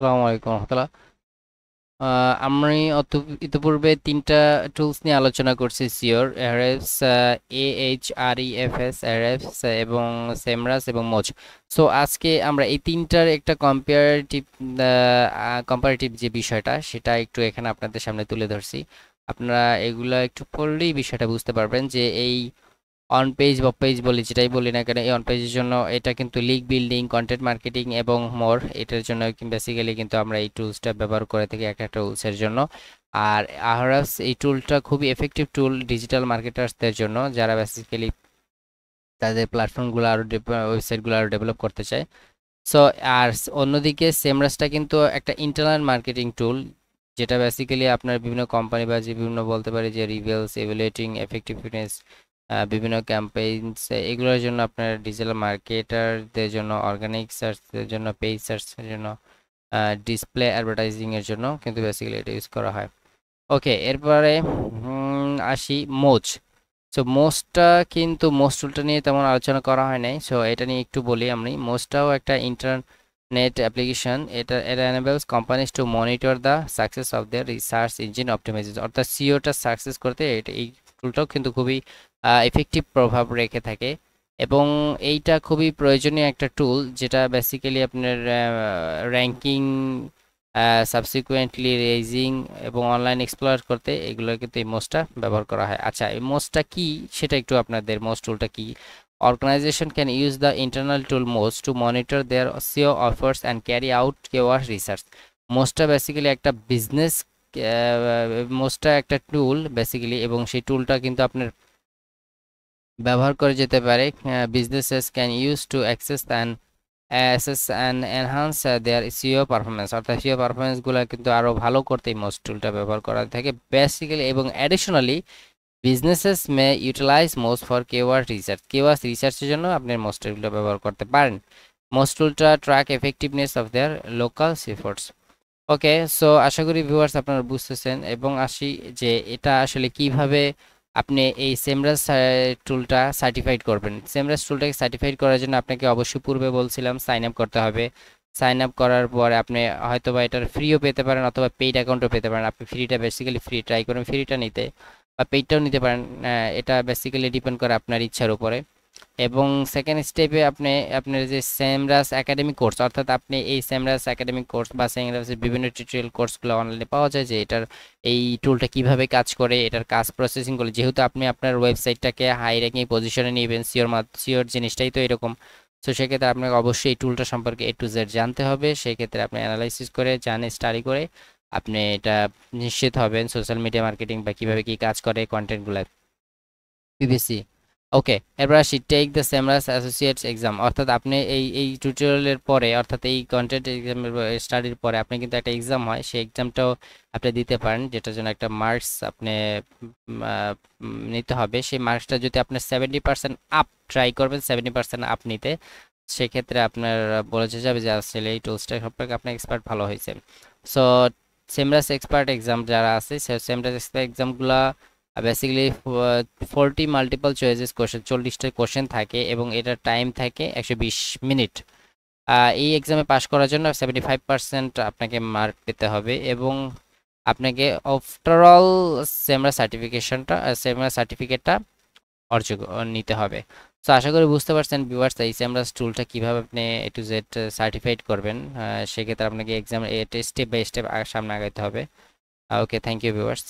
আসসালামু আলাইকুম রহমতুল্লাহ। আমি ইতিপূর্বে তিনটা টুলস নিয়ে আলোচনা করছি, সিওর, এআরএফস, AHREFS এআরএফস এবং সেমরাস এবং মোজ। সো আজকে আমরা এই তিনটার একটা কম্পারেটিভ যে বিষয়টা সেটা একটু এখানে আপনাদের সামনে তুলে ধরছি। আপনারা এগুলা একটু পড়লেই বিষয়টা বুঝতে পারবেন যে এই অন পেজ বা পেজ বলি, যেটাই বলি না কেন, এই অন পেজের জন্য এটা কিন্তু লিগ বিল্ডিং, কন্টেন্ট মার্কেটিং এবং মোর, এটার জন্য বেসিক্যালি কিন্তু আমরা এই টুলসটা ব্যবহার করে থাকি একটা টুলসের জন্য। আর আহরাস এই টুলটা খুবই এফেক্টিভ টুল ডিজিটাল মার্কেটার্সদের জন্য, যারা বেসিক্যালি তাদের প্ল্যাটফর্মগুলো আরও ওয়েবসাইটগুলো আরও ডেভেলপ করতে চায়। সো আর অন্যদিকে সেমরাসটা কিন্তু একটা ইন্টারনাল মার্কেটিং টুল, যেটা বেসিক্যালি আপনার বিভিন্ন কোম্পানি বা যে বিভিন্ন বলতে পারি যে রিভেলস, এভ্যালুয়েটিং এফেক্টিভনেস, বিভিন্ন ক্যাম্পেইনস, এগুলোর জন্য আপনার ডিজিটাল মার্কেটারদের জন্য, অর্গানিক সার্চের জন্য, পেইড সার্চের জন্য, ডিসপ্লে অ্যাডভার্টাইজিং এর জন্য কিন্তু বেসিক্যালি এটা ইউজ করা হয়। ওকে, এরপরে আসি মোজ। সো মোজটা কিন্তু মোজ টুলটা নিয়ে তেমন আলোচনা করা হয় নাই, সো এটা নিয়ে একটু বলি। আমি মোজটাও একটা ইন্টারনেট অ্যাপ্লিকেশন। এটা enables companies to monitor the success of their research engine optimization, অর্থাৎ সিওটা সাকসেস করতে এই টুলটাও কিন্তু খুবই এফেক্টিভ প্রভাব রেখে থাকে। এবং এইটা খুবই প্রয়োজনীয় একটা টুল, যেটা বেসিক্যালি আপনার র্যাঙ্কিং, সাবসিকুয়েন্টলি রেজিং এবং অনলাইন এক্সপ্লোর করতে এগুলো কিন্তু এই মোস্টটা ব্যবহার করা হয়। আচ্ছা, এই মোস্টটা কি সেটা একটু আপনাদের, মোস্ট টুলটা কি? Organization can use the internal tool most to monitor their SEO offers and carry out keyword research. মোস্টটা বেসিক্যালি একটা বিজনেস, মোস্টটা একটা টুল বেসিক্যালি, এবং সেই টুলটা কিন্তু আপনার ব্যবহার করে যেতে পারে। Businesses can use to assess and enhance their SEO performance, অর্থাৎ সিও পারফরমেন্সগুলো কিন্তু আরও ভালো করতে এই মোস্ট টুলটা ব্যবহার করা থাকে বেসিক্যালি। এবং additionally businesses may utilize most for keyword research, keyword রিসার্চের জন্য আপনি মোস্ট টুলটা ব্যবহার করতে পারেন। মোস্ট টুলটা track effectiveness of their local efforts. Okay, so আশা করি ভিউয়ার্স আপনারা বুঝতেছেন। এবং আসি যে এটা আসলে কিভাবে আপনি এই সেমরাস টুলটা সার্টিফাইড করবেন। সেমরাস টুলটাকে সার্টিফাইড করার জন্য আপনাকে অবশ্যই পূর্বে বলছিলাম সাইন আপ করতে হবে। সাইন আপ করার পরে আপনি হয়তোবা এটার ফ্রিও পেতে পারেন অথবা পেইড অ্যাকাউন্টও পেতে পারেন। আপনি ফ্রিটা বেসিক্যালি ফ্রি ট্রাই করেন ফ্রিটা নিতে, বা পেইডটাও নিতে পারেন। এটা বেসিক্যালি ডিপেন্ড করে আপনার ইচ্ছার উপরে। এবং সেকেন্ড স্টেপে আপনি আপনার যে সেমরাস একাডেমিক কোর্স, অর্থাৎ আপনি এই সেমরাস একাডেমিক কোর্স বা সেমরাসের বিভিন্ন টিউটোরিয়াল কোর্সগুলো অনলাইনে পাওয়া যায়, যে এটার এই টুলটা কিভাবে কাজ করে, এটার কাজ প্রসেসিং করে। যেহেতু আপনি আপনার ওয়েবসাইটটাকে হাই র্যাঙ্কিং পজিশনে নেবেন, সিওর জিনিসটাই তো এরকম। তো সেক্ষেত্রে আপনাকে অবশ্যই এই টুলটা সম্পর্কে A to Z জানতে হবে। সেক্ষেত্রে আপনি অ্যানালাইসিস করে স্টাডি করে আপনি এটা নিশ্চিত হবেন সোশ্যাল মিডিয়া মার্কেটিং বা কিভাবে কি কাজ করে কন্টেন্টগুলো, পিভিসি। ওকে, এরপর আসি টেক দ্য সেমরাস অ্যাসোসিয়েটস এক্সাম, অর্থাৎ আপনি এই টিউটোরিয়ালের পরে, অর্থাৎ এই কন্টেন্ট এক্সামের স্টাডির পরে আপনি কিন্তু একটা এক্সাম হয়, সেই এক্সামটাও আপনি দিতে পারেন, যেটার জন্য একটা মার্কস আপনি নিতে হবে। সেই মার্কসটা যদি আপনার 70% আপ, ট্রাই করবেন 70% আপ নিতে, সেক্ষেত্রে আপনার বোঝা যাবে যে আসলে এই টুলসটা সম্পর্কে আপনার এক্সপার্ট ভালো হয়েছে। সো সেমরাস এক্সপার্ট এক্সাম যারা আছে, সেমরাস এক্সপার্ট এক্সামগুলা বেসিক্যালি 40 মাল্টিপল চয়েসেস কোশ্চেন, 40টা কোশ্চেন থাকে এবং এটার টাইম থাকে 120 মিনিট। এই এক্সামে পাশ করার জন্য 75% আপনাকে মার্ক পেতে হবে, এবং আপনাকে ওভারঅল সেমরা সার্টিফিকেটটা অর্জন নিতে হবে। তো আশা করি বুঝতে পারছেন ভিউয়ার্স এই সেমরাস টুলটা কিভাবে আপনি A to Z সার্টিফাইড করবেন। সেক্ষেত্রে আপনাকে এক্সাম স্টেপ বাই স্টেপ সামনে আগাইতে হবে। ওকে, থ্যাংক ইউ ভিউয়ার্স।